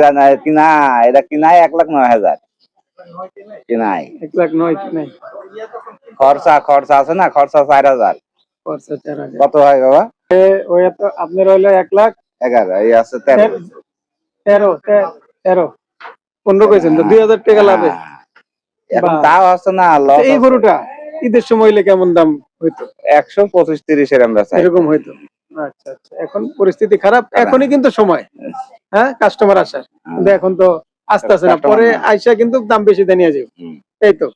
জানায় কিনা, এটা কিনাই 1,09,000 কিনাই 1,09,000 কিনাই। খরচা খরচা আছে না, খরচা 4,000। খরচা 4,000। কত হয় বাবা? ওই তো আপনার হইলো 1,11,000, এই আছে 13। 13 15 কইছেন তো 2,000 টাকা লাভে। এখন তাও আছে না লস। এই গরুটা ঈদের সময় হইলে কেমন দাম হইতো? 125-30 এর আমরা চাই, এরকম হইতো। আচ্ছা আচ্ছা, এখন পরিস্থিতি খারাপ, এখনই কিন্তু সময় হ্যাঁ কাস্টমার আসার, কিন্তু এখন তো আসতে আসে না, পরে আইসা কিন্তু দাম বেশি দিয়ে নিয়ে যাবে। এই তো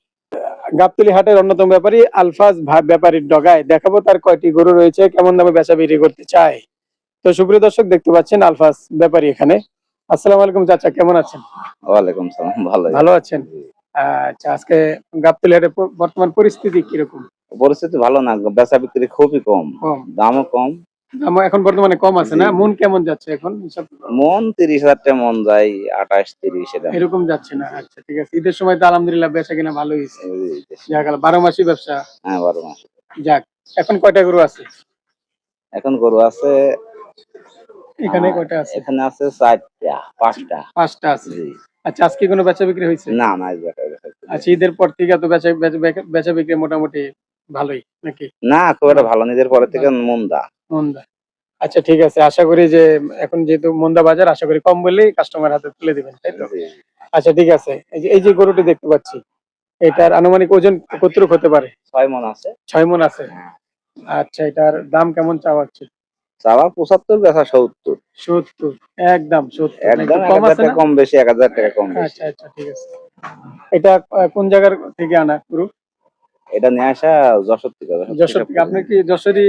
গাবতলী হাটের অন্যতম ব্যাপারী আলফাজ ব্যাপারীর ডগায় দেখাবো তার কয়টি গরু রয়েছে, কেমন দামে বেচা বিক্রি করতে চায়। তো সুপ্রিয় দর্শক, দেখতে পাচ্ছেন আলফাজ ব্যাপারী এখানে। আসসালামু আলাইকুম চাচা, কেমন আছেন? ওয়ালাইকুম সালাম, ভালো আছেন? আচ্ছা, আজকে গাবতলী হাটের বর্তমান পরিস্থিতি কিরকম? পরিস্থিতি ভালো না, বেচা বিক্রি খুবই কম, দামও কম। দাম এখন বর্তমানে কম আছে না? মন কেমন যাচ্ছে এখন? মন 30,000 টাকা মন যায়, 28-30 এরকম যাচ্ছে না। আচ্ছা ঠিক আছে, ঈদের সময় তো আলহামদুলিল্লাহ বেচা কিনা ভালোই হয়েছে। যাক, 12 মাসই ব্যবসা। হ্যাঁ, 12 মাস। যাক, এখন কয়টা গরু আছে? এখন গরু আছে এখানে কয়টা আছে? এখানে আছে 4টা 5টা আছে। আচ্ছা, আজকে কোনো বেচা বিক্রি হয়েছে? না না। আচ্ছা, ঈদের পর থেকে তো বেচা বিক্রি মোটামুটি ভালোই নাকি? না, খুব একটা ভালো, নিজের পরে থেকে মন্দা। আচ্ছা ঠিক আছে, আশা করি যে এখন যেহেতু মন্দা বাজার, আশা করি কম বললেই কাস্টমার হাতে তুলে দিবেন, তাই তো? আচ্ছা ঠিক আছে, এই যে গরুটি দেখতে পাচ্ছি, এটার আনুমানিক ওজন কতটুকু হতে পারে? 6 মণ আছে। 6 মণ আছে। আচ্ছা, এটার দাম কেমন চাওয়া হচ্ছে? চাওয়া 75, বেচা 70। 70, একদম 70, একদম কম আছে না? কম বেশি, 1,000 টাকা কম বেশি। আচ্ছা আচ্ছা ঠিক আছে। এটা কোন জায়গার থেকে আনা গরু? এটা নিয়ে আসা যশোর থেকে। যশোর থেকে? আপনি কি যশোরই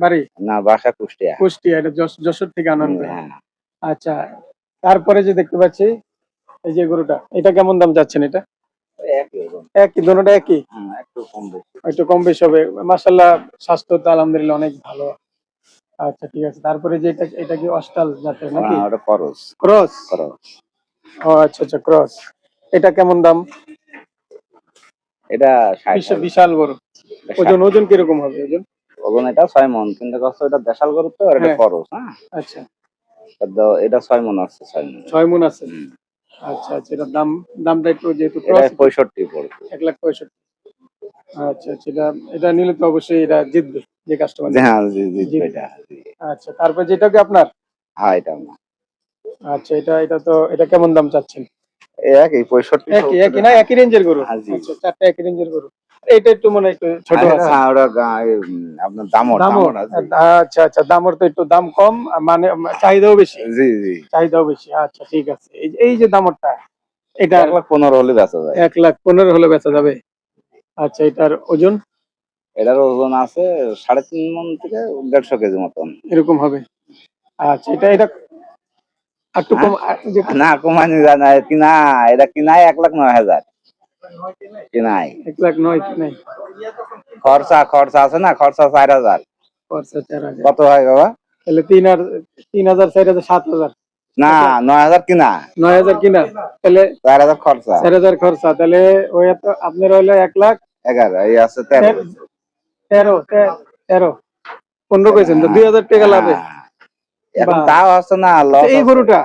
বাড়ি? না, বাসা কুষ্টিয়া। কুষ্টিয়া, এটা যশোর থেকে আনান? হ্যাঁ। আচ্ছা, তারপরে যে দেখতে পাচ্ছি এই যে গরুটা, এটা কেমন দাম যাচ্ছেন? এটা একই, দুটোটা একই? একটু কম বেশি হবে। মাশাআল্লাহ, স্বাস্থ্য তো আলহামদুলিল্লাহ অনেক ভালো। আচ্ছা ঠিক আছে, তারপরে যে এটা কি অস্টাল জাতের নাকি? ওটা ক্রস। ক্রস? ও আচ্ছা আচ্ছা, ক্রস। এটা কেমন দাম? এটা 60। বিশাল বড়। ওজন কিরকম হবে? ওজন এটা 6 মণ, কিন্তু এটা দেশাল গরু তো, আর এটা ক্রস। হ্যাঁ, আচ্ছা। এটা 6 মণ আছে। 6 মণ আছে। আচ্ছা আচ্ছা, এটার দামটা একটু, যেহেতু ক্রস, 65 পড়বে। 1,65,000। আচ্ছা আচ্ছা, এটা নিলে তো অবশ্যই এটা জিতবে যে কাস্টমার। হ্যাঁ, জিতবে এটা। আচ্ছা, তারপর যেটা কি আপনার? হ্যাঁ, এটা না। আচ্ছা, এটা কেমন দাম চাচ্ছেন? একই 65। একই না, একই রেঞ্জের গরু? আচ্ছা, চারটা একই রেঞ্জের গরু। এটা একটু মনে একটু ছোট আছে। হ্যাঁ, ওটা আপনার দামর আছে। আচ্ছা আচ্ছা, দামর তো একটু দাম কম, মানে চাহিদাও বেশি। জি জি, চাহিদাও বেশি। আচ্ছা ঠিক আছে, এই যে দামরটা, এটা 1,15,000 হলে বেচা যায়। 1,15,000 হলে বেচা যাবে। আচ্ছা, এটার ওজন? এটার ওজন আছে 3.5 মণ থেকে 150 কেজি মতন, এরকম হবে। আচ্ছা, এটা একটু কম না, কমানি জানায় কিনা, এটা কিনাই 1,09,000 কিনাই। 1,09,000 কিনাই। খরচা খরচা আছে না, খরচা 4,000। খরচা 4,000। কত হয় বাবা? তাহলে 3,000, 4,000, 7,000। না, 9,000 কিনা। 9,000 কিনা, তাহলে 4,000 খরচা। 4,000 খরচা, তাহলে ওই তো আপনার হইলো 1,11,000। এই আছে 13 15 কইছেন তো 2,000 টাকা লাভে। এখন তাও আছে না লস। এই গরুটা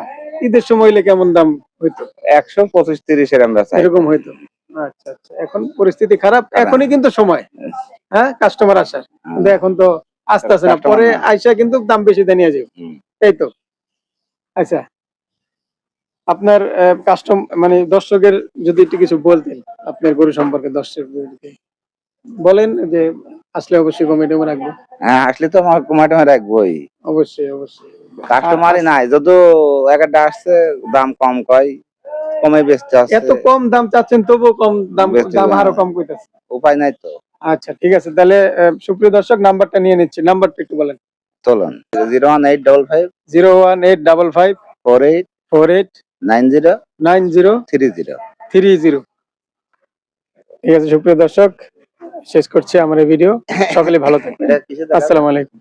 ঈদের সময় হইলে কেমন দাম হইতো? 125-30 এর আমরা চাই, এরকম হইতো। আচ্ছা আচ্ছা, এখন পরিস্থিতি খারাপ, এখনই কিন্তু সময় হ্যাঁ কাস্টমার আসার, কিন্তু এখন তো আসতে আসে না, পরে আইসা কিন্তু দাম বেশি দিয়ে নিয়ে যাবে। এই তো। আচ্ছা, আপনার মানে দর্শকের যদি একটু কিছু বলতেন আপনার গরু সম্পর্কে, দর্শকদেরকে বলেন যে আসলে অবশ্যই কমেন্টে রাখবো। হ্যাঁ, আসলে তো আমার কমাটো রাখবোই, অবশ্যই অবশ্যই। কাস্টমারই নাই, যদিও একটা আসছে দাম কম কয়, কমে বেচতে আছে। এত কম দাম চাচ্ছেন, তবুও কম দাম আরো কম কইতাছে, উপায় নাই তো। আচ্ছা ঠিক আছে, তাহলে সুপ্রিয় দর্শক, নাম্বারটা নিয়ে নিচ্ছি। নাম্বারটা একটু বলেন। চলুন, 01855 01855 48 48 90 90 30। ঠিক আছে সুপ্রিয় দর্শক, শেষ করছি আমার এই ভিডিও। সকলে ভালো থাকবেন। আসসালামু আলাইকুম।